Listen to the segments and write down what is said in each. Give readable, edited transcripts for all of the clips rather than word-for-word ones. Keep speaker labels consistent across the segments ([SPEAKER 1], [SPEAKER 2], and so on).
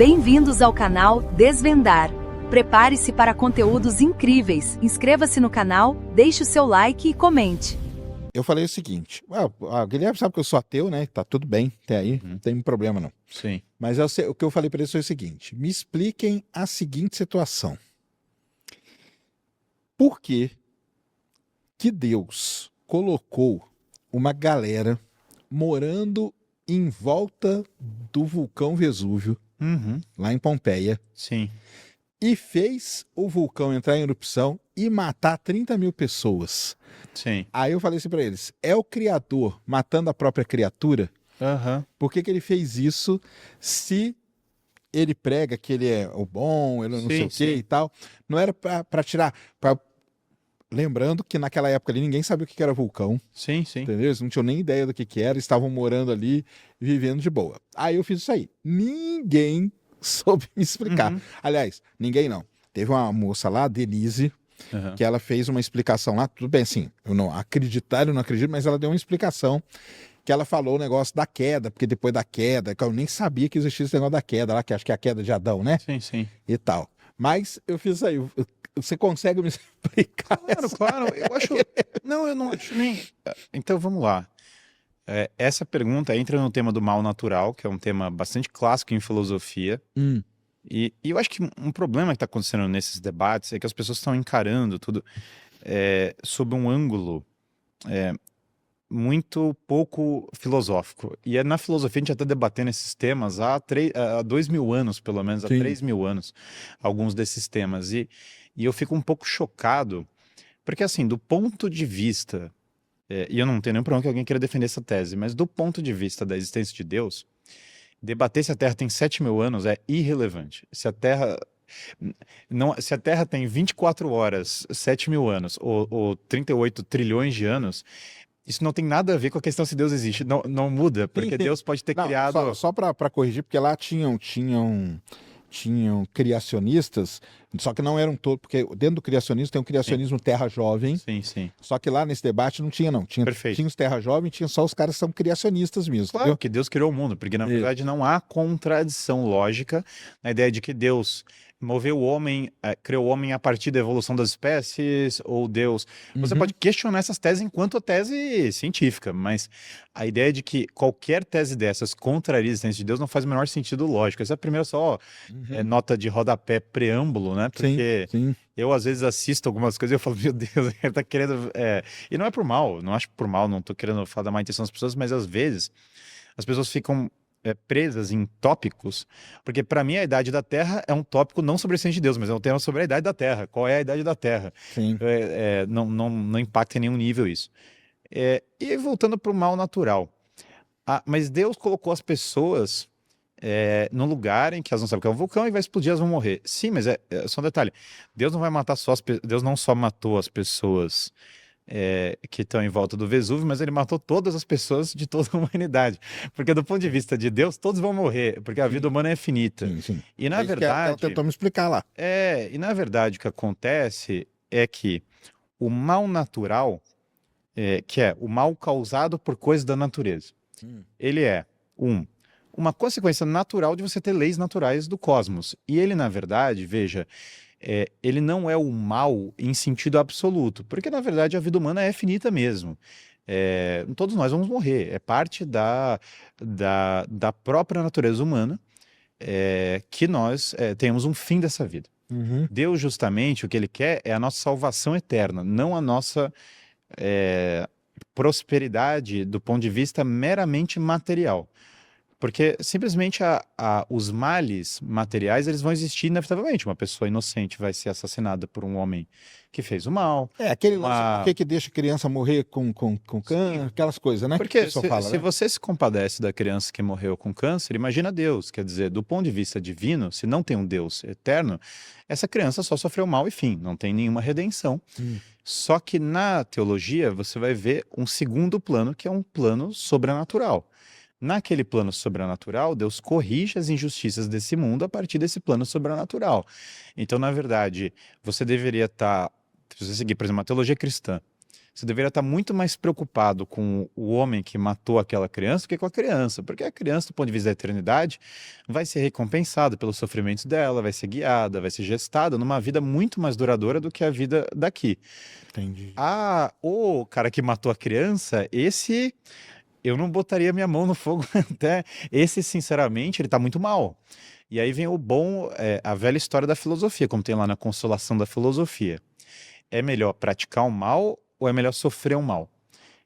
[SPEAKER 1] Bem-vindos ao canal Desvendar. Prepare-se para conteúdos incríveis. Inscreva-se no canal, deixe o seu like e comente.
[SPEAKER 2] Eu falei o seguinte, o Guilherme sabe que eu sou ateu, né? Tá tudo bem, até aí, não tem problema não.
[SPEAKER 3] Sim.
[SPEAKER 2] Mas o que eu falei para eles foi o seguinte, me expliquem a seguinte situação. Por que Deus colocou uma galera morando em volta do vulcão Vesúvio, lá em Pompeia,
[SPEAKER 3] Sim.
[SPEAKER 2] e fez o vulcão entrar em erupção e matar 30 mil pessoas?
[SPEAKER 3] Sim.
[SPEAKER 2] Aí eu falei assim pra eles, é o Criador matando a própria criatura? Por que ele fez isso se ele prega que ele é o bom, ele não sei o quê e tal? Não era pra tirar... Lembrando que naquela época ali ninguém sabia o que era vulcão.
[SPEAKER 3] Sim, sim.
[SPEAKER 2] Entendeu? Eles não tinham nem ideia do que era, estavam morando ali, vivendo de boa. Aí eu fiz isso aí. Ninguém soube me explicar. Aliás, ninguém não. Teve uma moça lá, Denise, que ela fez uma explicação lá, tudo bem assim, eu não acredito, mas ela deu uma explicação, que ela falou o negócio da queda, porque depois da queda, que eu nem sabia que existia esse negócio da queda lá, que acho que é a queda de Adão, né?
[SPEAKER 3] Sim, sim.
[SPEAKER 2] E tal. Mas eu fiz isso aí. Você consegue me explicar?
[SPEAKER 3] Claro, eu acho... Não, eu não acho nem... Então, vamos lá. Essa pergunta entra no tema do mal natural, que é um tema bastante clássico em filosofia. E eu acho que um problema que está acontecendo nesses debates é que as pessoas estão encarando tudo sob um ângulo muito pouco filosófico. E na filosofia a gente já está debatendo esses temas há 2.000 anos, pelo menos, há 3.000 anos, alguns desses temas. E eu fico um pouco chocado, porque assim, do ponto de vista, e eu não tenho nenhum problema que alguém queira defender essa tese, mas do ponto de vista da existência de Deus, debater se a Terra tem 7.000 anos é irrelevante. Se a Terra tem 24 horas, 7.000 anos, ou 38 trilhões de anos, isso não tem nada a ver com a questão se Deus existe. Não muda, porque Deus pode ter criado...
[SPEAKER 2] Só para corrigir, porque lá tinham criacionistas, só que não eram todos, porque dentro do criacionismo tem o criacionismo terra jovem.
[SPEAKER 3] Sim, sim.
[SPEAKER 2] Só que lá nesse debate não tinha, não. Tinha os terra jovem, tinha só os caras que são criacionistas mesmo.
[SPEAKER 3] Claro, que Deus criou o mundo, porque na verdade não há contradição lógica na ideia de que Deus moveu o homem, criou o homem a partir da evolução das espécies, ou Deus... Você pode questionar essas teses enquanto tese científica, mas a ideia de que qualquer tese dessas contraria a existência de Deus não faz o menor sentido lógico. Essa é a primeira nota de rodapé, preâmbulo, né? Porque eu às vezes assisto algumas coisas e eu falo, meu Deus, ele tá querendo... E não é por mal, não acho por mal, não tô querendo falar da má intenção das pessoas, mas às vezes as pessoas ficam presas em tópicos, porque para mim a idade da Terra é um tópico não sobre a existência de Deus, mas é um tema sobre a idade da Terra. Qual é a idade da Terra? Não impacta em nenhum nível isso. E voltando para o mal natural. Mas Deus colocou as pessoas num lugar em que elas não sabem o que é um vulcão e vai explodir, elas vão morrer. Sim, mas é só um detalhe. Deus não vai matar só Deus não só matou as pessoas que estão em volta do Vesúvio, mas ele matou todas as pessoas de toda a humanidade. Porque do ponto de vista de Deus, todos vão morrer, porque a vida humana é finita. E na verdade...
[SPEAKER 2] Ela tentou me explicar lá.
[SPEAKER 3] E na verdade o que acontece é que o mal natural, que é o mal causado por coisas da natureza, ele é uma consequência natural de você ter leis naturais do cosmos. E ele, na verdade, veja... ele não é o mal em sentido absoluto, porque na verdade a vida humana é finita mesmo. Todos nós vamos morrer, é parte da própria natureza humana que nós temos um fim dessa vida. Deus, justamente, o que ele quer é a nossa salvação eterna, não a nossa prosperidade do ponto de vista meramente material. Porque simplesmente os males materiais eles vão existir inevitavelmente. Uma pessoa inocente vai ser assassinada por um homem que fez o mal.
[SPEAKER 2] Aquele lance, por que deixa a criança morrer com câncer, aquelas coisas, né?
[SPEAKER 3] Porque se você se compadece da criança que morreu com câncer, imagina Deus. Quer dizer, do ponto de vista divino, se não tem um Deus eterno, essa criança só sofreu mal e fim, não tem nenhuma redenção. Só que na teologia você vai ver um segundo plano, que é um plano sobrenatural. Naquele plano sobrenatural, Deus corrige as injustiças desse mundo a partir desse plano sobrenatural. Então, na verdade, você deveria estar... Se você seguir, por exemplo, a teologia cristã, você deveria estar muito mais preocupado com o homem que matou aquela criança do que com a criança, porque a criança, do ponto de vista da eternidade, vai ser recompensada pelos sofrimentos dela, vai ser guiada, vai ser gestada numa vida muito mais duradoura do que a vida daqui.
[SPEAKER 2] Entendi.
[SPEAKER 3] O cara que matou a criança, esse eu não botaria minha mão no fogo até. Esse, sinceramente, ele tá muito mal. E aí vem a velha história da filosofia, como tem lá na Consolação da Filosofia. É melhor praticar o mal ou é melhor sofrer o mal?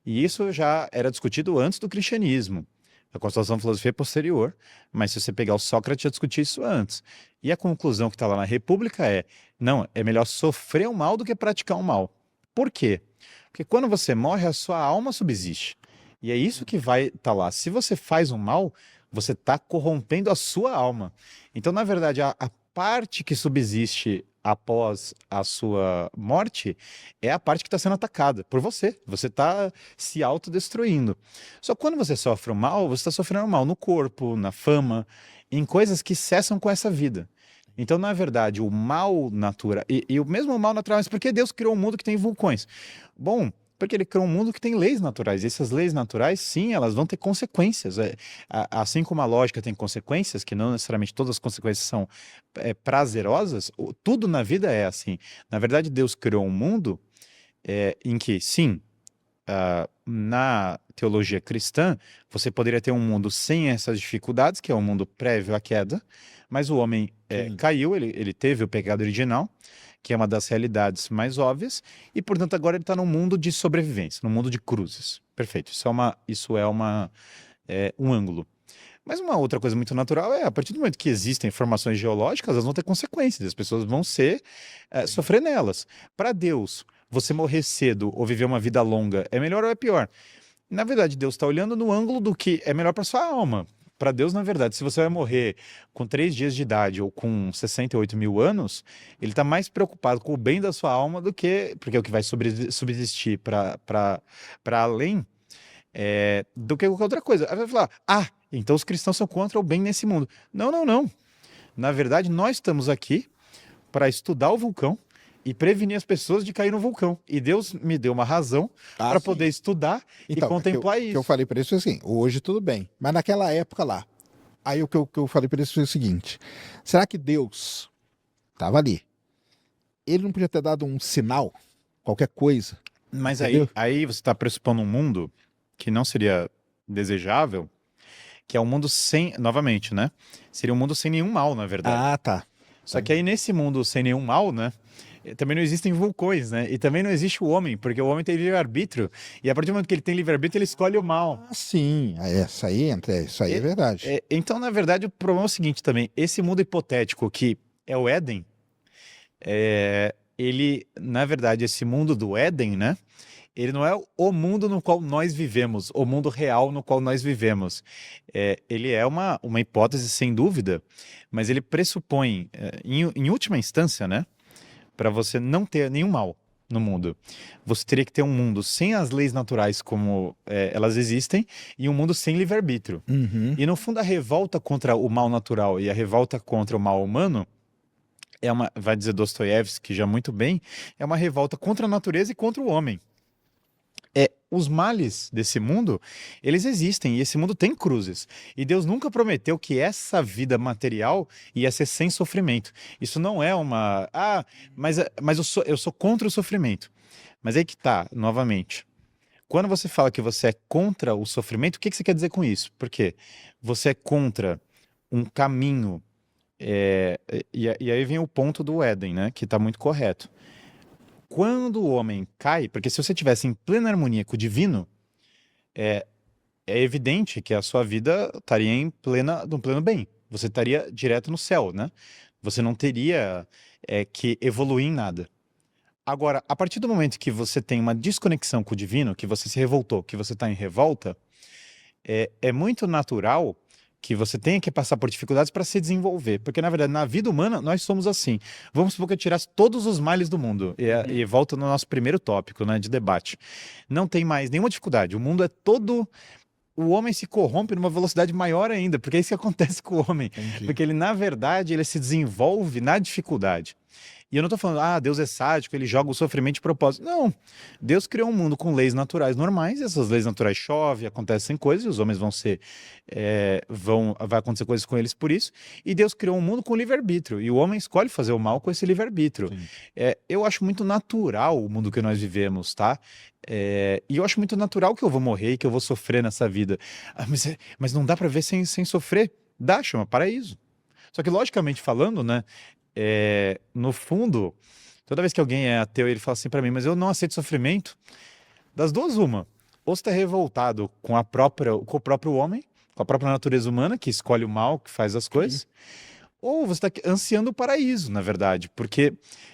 [SPEAKER 3] E isso já era discutido antes do cristianismo. A Consolação da Filosofia é posterior, mas se você pegar o Sócrates, já discutiu isso antes. E a conclusão que está lá na República não, é melhor sofrer o mal do que praticar o mal. Por quê? Porque quando você morre, a sua alma subsiste. E é isso que vai estar lá. Se você faz um mal, você está corrompendo a sua alma. Então, na verdade, a parte que subsiste após a sua morte é a parte que está sendo atacada por você. Você está se autodestruindo. Só que quando você sofre o mal, você está sofrendo mal no corpo, na fama, em coisas que cessam com essa vida. Então, na verdade, o mal natural... E o mesmo mal natural, mas por que Deus criou um mundo que tem vulcões? Bom, porque ele criou um mundo que tem leis naturais. E essas leis naturais, sim, elas vão ter consequências. Assim como a lógica tem consequências, que não necessariamente todas as consequências são prazerosas, tudo na vida é assim. Na verdade, Deus criou um mundo em que, sim, na teologia cristã, você poderia ter um mundo sem essas dificuldades, que é um mundo prévio à queda, mas o homem caiu, ele teve o pecado original, que é uma das realidades mais óbvias, e, portanto, agora ele está num mundo de sobrevivência, num mundo de cruzes. Perfeito, isso é um ângulo. Mas uma outra coisa muito natural a partir do momento que existem formações geológicas, elas vão ter consequências, as pessoas vão sofrer nelas. Para Deus, você morrer cedo ou viver uma vida longa é melhor ou é pior? Na verdade, Deus está olhando no ângulo do que é melhor para sua alma. Para Deus, na verdade, se você vai morrer com 3 dias de idade ou com 68 mil anos, ele está mais preocupado com o bem da sua alma do que... Porque é o que vai subsistir para além do que qualquer outra coisa. Aí vai falar, então os cristãos são contra o bem nesse mundo. Não, não, não. Na verdade, nós estamos aqui para estudar o vulcão e prevenir as pessoas de cair no vulcão. E Deus me deu uma razão para poder estudar e contemplar isso.
[SPEAKER 2] O que eu falei para isso assim, hoje tudo bem, mas naquela época lá, aí o que eu falei para isso foi o seguinte, será que Deus estava ali? Ele não podia ter dado um sinal, qualquer coisa?
[SPEAKER 3] Mas aí você está pressupondo um mundo que não seria desejável, que é um mundo sem, novamente, né? Seria um mundo sem nenhum mal, na verdade.
[SPEAKER 2] Tá.
[SPEAKER 3] Só que aí nesse mundo sem nenhum mal, né? Também não existem vulcões, né? E também não existe o homem, porque o homem tem livre-arbítrio. E a partir do momento que ele tem livre-arbítrio, ele escolhe o mal.
[SPEAKER 2] Sim. Isso aí é verdade.
[SPEAKER 3] Então, na verdade, o problema é o seguinte também. Esse mundo hipotético que é o Éden, ele, na verdade, esse mundo do Éden, né? Ele não é o mundo no qual nós vivemos, o mundo real no qual nós vivemos. Ele é uma hipótese, sem dúvida, mas ele pressupõe, em última instância, né? Para você não ter nenhum mal no mundo, você teria que ter um mundo sem as leis naturais como elas existem e um mundo sem livre-arbítrio.
[SPEAKER 2] Uhum.
[SPEAKER 3] E no fundo a revolta contra o mal natural e a revolta contra o mal humano vai dizer Dostoiévski já muito bem, é uma revolta contra a natureza e contra o homem. Os males desse mundo, eles existem, e esse mundo tem cruzes. E Deus nunca prometeu que essa vida material ia ser sem sofrimento. Isso não é uma... mas eu sou contra o sofrimento. Mas aí que tá, novamente. Quando você fala que você é contra o sofrimento, o que você quer dizer com isso? Porque você é contra um caminho... E aí vem o ponto do Éden, né? Que está muito correto. Quando o homem cai, porque se você estivesse em plena harmonia com o divino, é evidente que a sua vida estaria no pleno bem. Você estaria direto no céu, né? Você não teria que evoluir em nada. Agora, a partir do momento que você tem uma desconexão com o divino, que você se revoltou, que você está em revolta, é muito natural que você tenha que passar por dificuldades para se desenvolver. Porque, na verdade, na vida humana, nós somos assim. Vamos supor que eu tirasse todos os males do mundo. E volta no nosso primeiro tópico, né, de debate. Não tem mais nenhuma dificuldade. O mundo é todo... O homem se corrompe numa velocidade maior ainda, porque é isso que acontece com o homem.
[SPEAKER 2] Entendi.
[SPEAKER 3] Porque ele, na verdade, ele se desenvolve na dificuldade. E eu não tô falando, Deus é sádico, ele joga o sofrimento de propósito. Não. Deus criou um mundo com leis naturais normais, e essas leis naturais chovem, acontecem coisas, e os homens vão ser. Vai acontecer coisas com eles por isso. E Deus criou um mundo com livre-arbítrio. E o homem escolhe fazer o mal com esse livre-arbítrio. Eu acho muito natural o mundo que nós vivemos, tá? E eu acho muito natural que eu vou morrer e que eu vou sofrer nessa vida. Mas não dá para ver sem sofrer. Dá, chama paraíso. Só que, logicamente falando, né? No fundo, toda vez que alguém é ateu, ele fala assim para mim, mas eu não aceito sofrimento. Das duas, uma. Ou você está revoltado com o próprio homem, com a própria natureza humana, que escolhe o mal, que faz as coisas. Ou você está ansiando o paraíso, na verdade. Porque,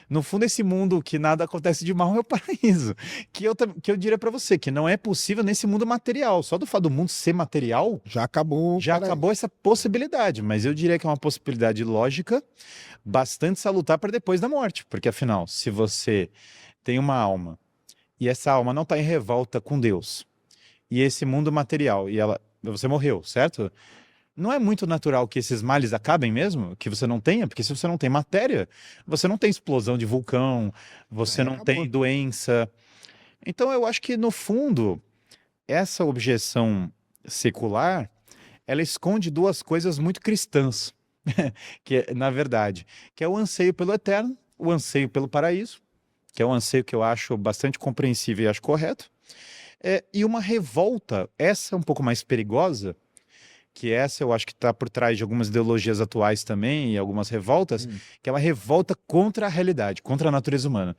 [SPEAKER 3] no fundo, esse mundo que nada acontece de mal é o paraíso. Que eu diria para você, que não é possível nesse mundo material. Só do fato do mundo ser material,
[SPEAKER 2] já acabou
[SPEAKER 3] essa possibilidade. Mas eu diria que é uma possibilidade lógica, bastante salutar para depois da morte. Porque, afinal, se você tem uma alma, e essa alma não está em revolta com Deus, e esse mundo material, e você morreu, certo? Não é muito natural que esses males acabem mesmo? Que você não tenha? Porque se você não tem matéria, você não tem explosão de vulcão, você não tem doença. Então eu acho que, no fundo, essa objeção secular, ela esconde duas coisas muito cristãs, que na verdade, que é o anseio pelo eterno, o anseio pelo paraíso, que é um anseio que eu acho bastante compreensível e acho correto, e uma revolta, essa é um pouco mais perigosa, que essa eu acho que está por trás de algumas ideologias atuais também e algumas revoltas, que é uma revolta contra a realidade, contra a natureza humana.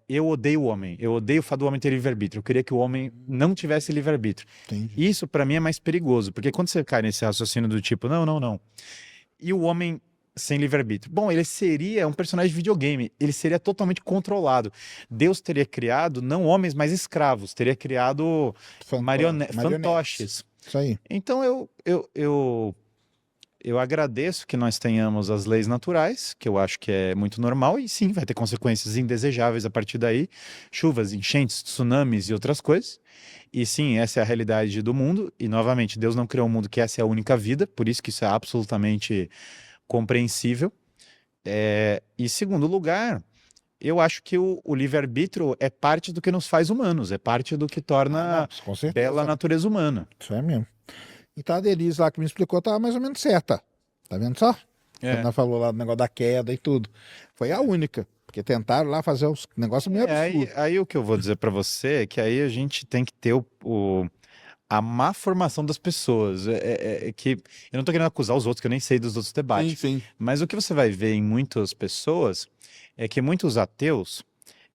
[SPEAKER 3] Eu odeio o homem, eu odeio o fato do homem ter livre-arbítrio, eu queria que o homem não tivesse livre-arbítrio. Isso para mim é mais perigoso, porque quando você cai nesse raciocínio do tipo, não, e o homem sem livre-arbítrio? Bom, ele seria um personagem de videogame, ele seria totalmente controlado. Deus teria criado não homens, mas escravos, teria criado fantoches.
[SPEAKER 2] Isso aí.
[SPEAKER 3] Então eu agradeço que nós tenhamos as leis naturais, que eu acho que é muito normal, e sim, vai ter consequências indesejáveis a partir daí, chuvas, enchentes, tsunamis e outras coisas. E sim, essa é a realidade do mundo, e novamente, Deus não criou um mundo que essa é a única vida, por isso que isso é absolutamente compreensível. E segundo lugar, eu acho que o livre-arbítrio é parte do que nos faz humanos, é parte do que torna bela a natureza humana.
[SPEAKER 2] Isso é mesmo. Então a Denise lá que me explicou estava mais ou menos certa. Tá vendo só? Ela falou lá do negócio da queda e tudo. Foi a única. Porque tentaram lá fazer os negócios meio absurdos.
[SPEAKER 3] Aí o que eu vou dizer para você é que aí a gente tem que ter a má formação das pessoas. Que eu não tô querendo acusar os outros, que eu nem sei dos outros debates.
[SPEAKER 2] Sim.
[SPEAKER 3] Mas o que você vai ver em muitas pessoas é que muitos ateus,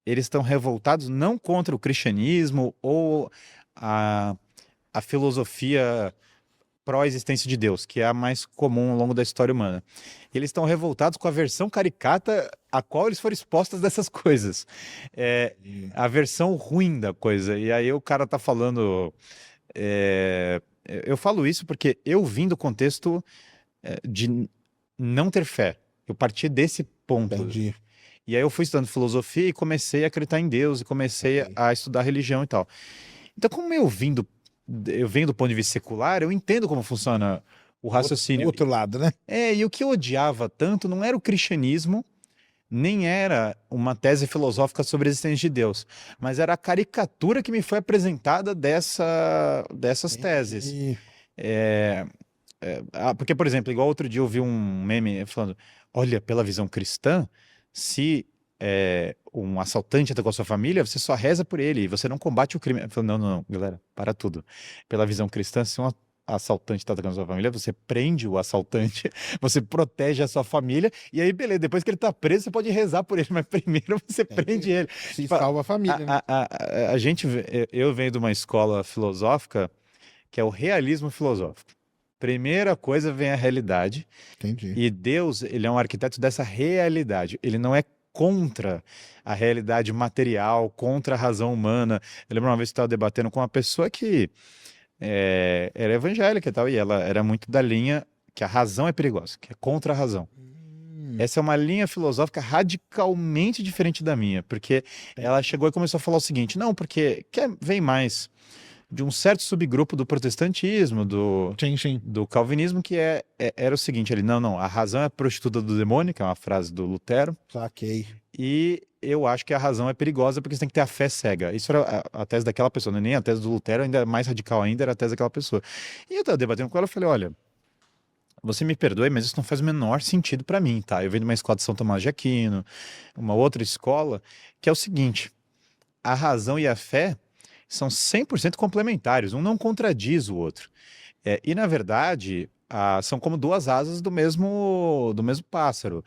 [SPEAKER 3] eles estão revoltados não contra o cristianismo ou a filosofia pró-existência de Deus, que é a mais comum ao longo da história humana. Eles estão revoltados com a versão caricata a qual eles foram expostos dessas coisas. A versão ruim da coisa. E aí o cara tá falando... eu falo isso porque eu vim do contexto de não ter fé. Eu parti desse ponto.
[SPEAKER 2] Entendi.
[SPEAKER 3] E aí eu fui estudando filosofia e comecei a acreditar em Deus e comecei a estudar religião e tal. Então, como eu venho do ponto de vista secular, eu entendo como funciona o raciocínio.
[SPEAKER 2] Outro lado, né?
[SPEAKER 3] E o que eu odiava tanto não era o cristianismo, nem era uma tese filosófica sobre a existência de Deus, mas era a caricatura que me foi apresentada dessas teses. Porque, por exemplo, igual outro dia eu vi um meme falando, olha, pela visão cristã, se um assaltante está com a sua família, você só reza por ele, e você não combate o crime. Eu falei, não, galera, para tudo. Pela visão cristã, se um assaltante está atacando a sua família, você prende o assaltante, você protege a sua família, e aí, beleza, depois que ele está preso, você pode rezar por ele, mas primeiro você prende ele.
[SPEAKER 2] Se salva a família, né?
[SPEAKER 3] Eu venho de uma escola filosófica que é o realismo filosófico. Primeira coisa vem a realidade.
[SPEAKER 2] Entendi.
[SPEAKER 3] E Deus, ele é um arquiteto dessa realidade. Ele não é contra a realidade material, contra a razão humana. Eu lembro uma vez que eu estava debatendo com uma pessoa que era evangélica e tal, e ela era muito da linha que a razão é perigosa, que é contra a razão. Essa é uma linha filosófica radicalmente diferente da minha, porque ela chegou e começou a falar o seguinte, não, porque vem mais de um certo subgrupo do protestantismo,
[SPEAKER 2] Sim.
[SPEAKER 3] do calvinismo, que era o seguinte, ele, não, a razão é a prostituta do demônio, que é uma frase do Lutero,
[SPEAKER 2] Saquei.
[SPEAKER 3] e eu acho que a razão é perigosa porque você tem que ter a fé cega. Isso era a tese daquela pessoa, não é nem a tese do Lutero, ainda mais radical ainda, era a tese daquela pessoa. E eu estava debatendo com ela, eu falei, olha, você me perdoe, mas isso não faz o menor sentido para mim, tá? Eu venho de uma escola de São Tomás de Aquino, uma outra escola, que é o seguinte, a razão e a fé são 100% complementares, um não contradiz o outro. E, na verdade, são como duas asas do mesmo pássaro.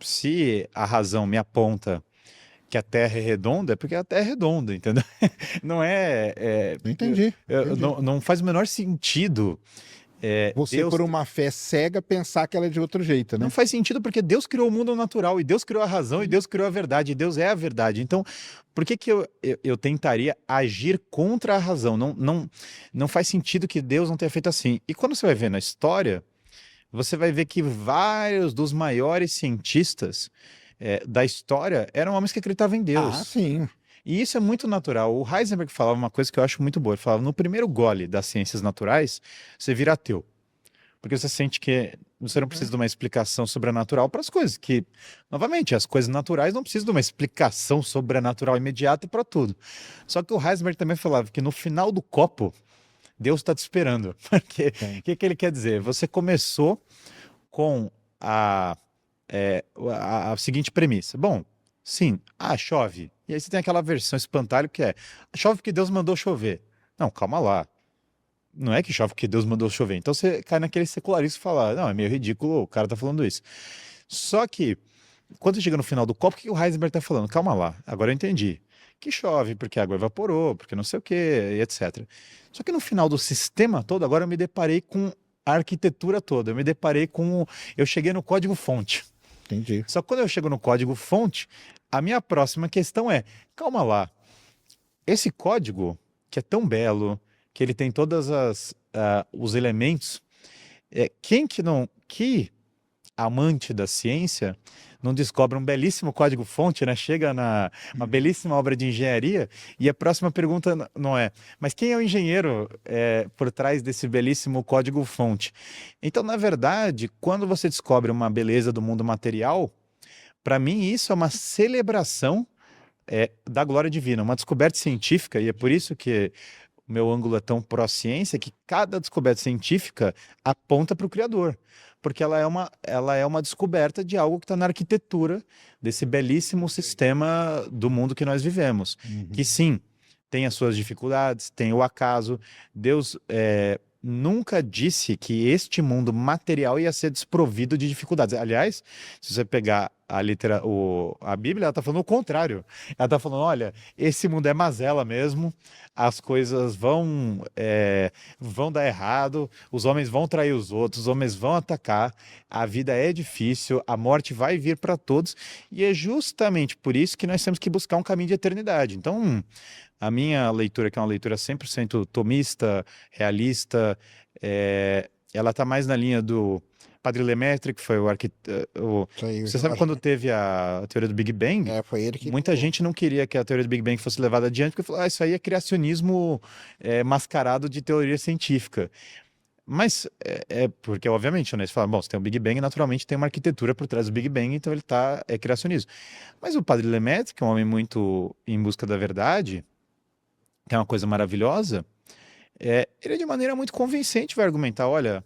[SPEAKER 3] Se a razão me aponta que a Terra é redonda, é porque a Terra é redonda, entendeu? Não
[SPEAKER 2] Entendi.
[SPEAKER 3] Não faz o menor sentido.
[SPEAKER 2] Você,
[SPEAKER 3] Deus,
[SPEAKER 2] por uma fé cega, pensar que ela é de outro jeito, né?
[SPEAKER 3] não faz sentido porque Deus criou o mundo natural, e Deus criou a razão, e Deus criou a verdade, e Deus é a verdade. Então, por que eu tentaria agir contra a razão? Não faz sentido que Deus não tenha feito assim. E quando você vai ver na história, você vai ver que vários dos maiores cientistas da história eram homens que acreditavam em Deus.
[SPEAKER 2] Ah, sim.
[SPEAKER 3] E isso é muito natural. O Heisenberg falava uma coisa que eu acho muito boa. Ele falava, no primeiro gole das ciências naturais, você vira ateu. Porque você sente que você não precisa de uma explicação sobrenatural para as coisas. Que, novamente, as coisas naturais não precisam de uma explicação sobrenatural imediata para tudo. Só que o Heisenberg também falava que no final do copo, Deus está te esperando. Porque o que ele quer dizer? Você começou com a seguinte premissa. Bom, sim, chove. E aí você tem aquela versão espantalho que chove porque Deus mandou chover. Não, calma lá. Não é que chove porque Deus mandou chover. Então você cai naquele secularismo e fala, não, é meio ridículo o cara tá falando isso. Só que, quando chega no final do copo, o que o Heisenberg tá falando? Calma lá, agora eu entendi. Que chove porque a água evaporou, porque não sei o quê, e etc. Só que no final do sistema todo, agora eu me deparei com a arquitetura toda. Eu cheguei no código-fonte.
[SPEAKER 2] Entendi.
[SPEAKER 3] Só que quando eu chego no código-fonte, a minha próxima questão é, calma lá, esse código, que é tão belo, que ele tem todos os elementos, que amante da ciência não descobre um belíssimo código-fonte, né? Chega uma belíssima obra de engenharia, e a próxima pergunta não é, mas quem é o engenheiro por trás desse belíssimo código-fonte? Então, na verdade, quando você descobre uma beleza do mundo material, para mim isso é uma celebração da glória divina, uma descoberta científica, e é por isso que o meu ângulo é tão pró-ciência, que cada descoberta científica aponta para o Criador, porque ela é uma descoberta de algo que está na arquitetura desse belíssimo sistema do mundo que nós vivemos, que sim, tem as suas dificuldades, tem o acaso. Deus nunca disse que este mundo material ia ser desprovido de dificuldades. Aliás, se você pegar a Bíblia, ela está falando o contrário. Ela está falando, olha, esse mundo é mazela mesmo, as coisas vão dar errado, os homens vão trair os outros, os homens vão atacar, a vida é difícil, a morte vai vir para todos, e é justamente por isso que nós temos que buscar um caminho de eternidade. Então, a minha leitura, que é uma leitura 100% tomista, realista, ela está mais na linha do Padre Lemaitre, que foi o arquiteto. Você sabe quando teve a teoria do Big Bang?
[SPEAKER 2] Foi ele que...
[SPEAKER 3] Muita gente não queria que a teoria do Big Bang fosse levada adiante, porque falou, isso aí é criacionismo mascarado de teoria científica. Mas porque, obviamente, né, você fala, bom, se tem o Big Bang, naturalmente tem uma arquitetura por trás do Big Bang, então ele é criacionismo. Mas o Padre Lemaitre, que é um homem muito em busca da verdade, que é uma coisa maravilhosa, ele de maneira muito convincente vai argumentar, olha,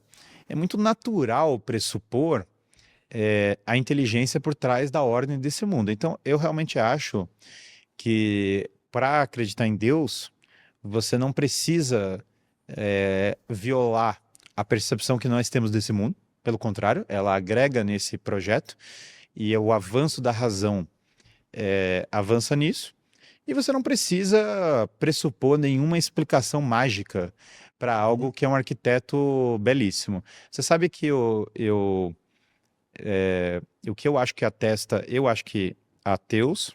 [SPEAKER 3] é muito natural pressupor a inteligência por trás da ordem desse mundo. Então, eu realmente acho que para acreditar em Deus, você não precisa violar a percepção que nós temos desse mundo. Pelo contrário, ela agrega nesse projeto, e o avanço da razão avança nisso. E você não precisa pressupor nenhuma explicação mágica para algo que é um arquiteto belíssimo. Você sabe que o que eu acho que atesta, eu acho que ateus,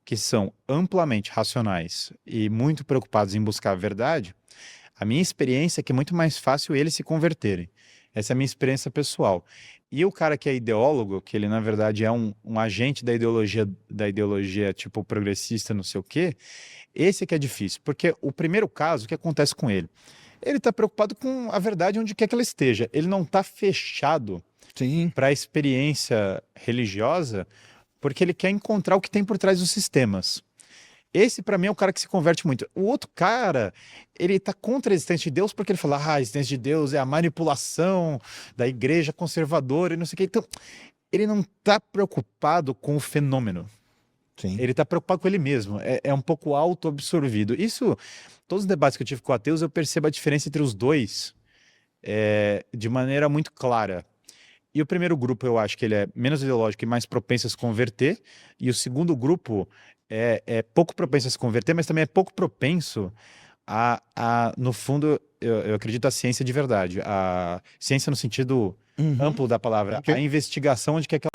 [SPEAKER 3] que são amplamente racionais e muito preocupados em buscar a verdade, a minha experiência é que é muito mais fácil eles se converterem. Essa é a minha experiência pessoal. E o cara que é ideólogo, que ele na verdade é um agente da ideologia tipo progressista, não sei o quê, esse que é difícil. Porque o primeiro caso, o que acontece com ele? Ele está preocupado com a verdade onde quer que ela esteja. Ele não está fechado para a experiência religiosa, porque ele quer encontrar o que tem por trás dos sistemas. Esse, para mim, é o cara que se converte muito. O outro cara, ele tá contra a existência de Deus porque ele fala, a existência de Deus é a manipulação da igreja conservadora e não sei o quê. Então, ele não tá preocupado com o fenômeno.
[SPEAKER 2] Sim.
[SPEAKER 3] Ele tá preocupado com ele mesmo. É um pouco auto-absorvido. Isso, todos os debates que eu tive com ateus, eu percebo a diferença entre os dois de maneira muito clara. E o primeiro grupo, eu acho que ele é menos ideológico e mais propenso a se converter. E o segundo grupo é pouco propenso a se converter, mas também é pouco propenso no fundo, eu acredito, a ciência de verdade. A ciência no sentido amplo da palavra. Okay. A investigação de que aquela...